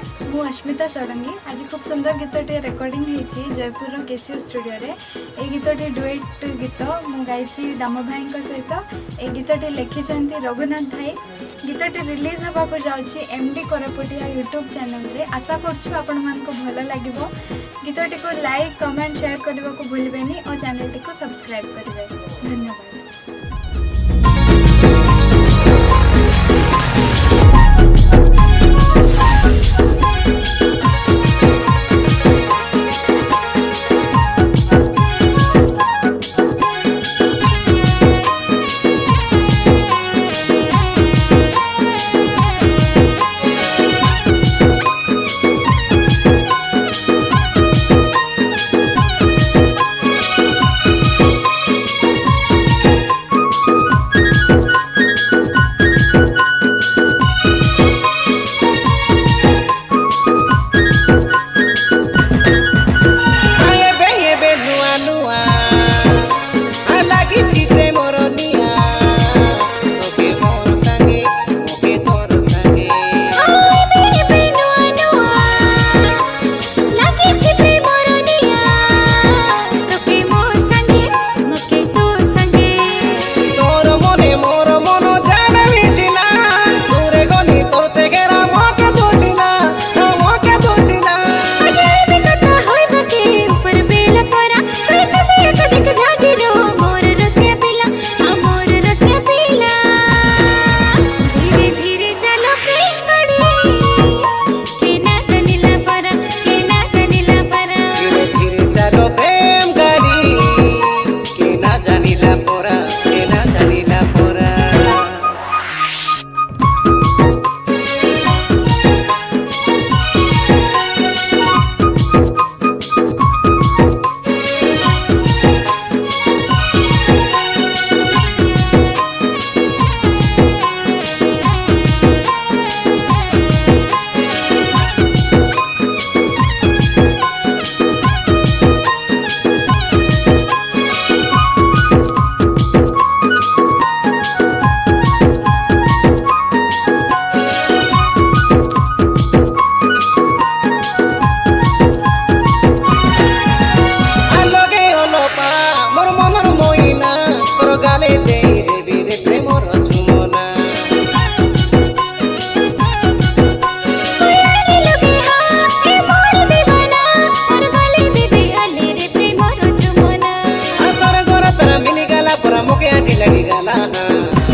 नमस्कार मु अश्मिता षडंगी आज खूब सुंदर गीतटे रेकर्डिंग होती जयपुर केसीओ स्टूडियो रे ए गीतटे डुएट गीत मु गाई दाम भाई सहित ए गीतटे लिखिं रघुनाथ भाई गीतटे रिलीज होगा जाऊँगी एमडी कोरापुटिया यूट्यूब चैनल रे आशा करूँ आपण मान भल लगे गीतटी को लाइक कमेंट शेयर करने को भूलें और चैनल टी को सब्सक्राइब करेंगे। धन्यवाद।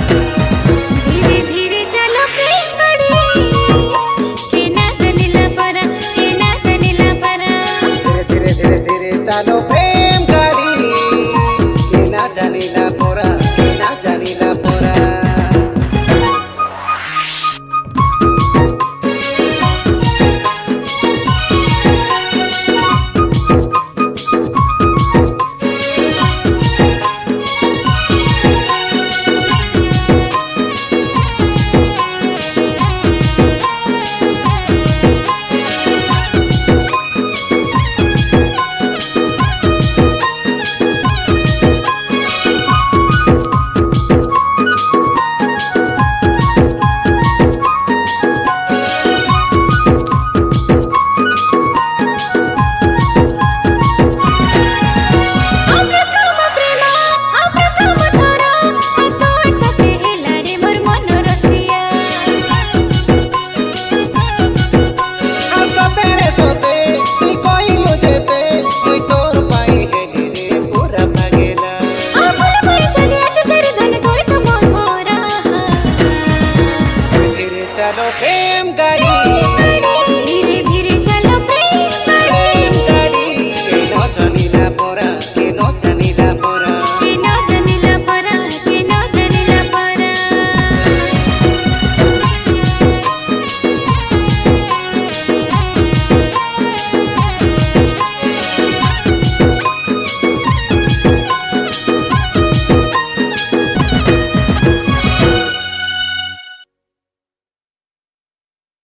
धीरे धीरे चलो प्रेम के ना जनिला परा के ना जनिला परा धीरे धीरे धीरे चलो प्रेम गाड़ी के ना जनिला परा के ना जनिला परा चलो प्रेम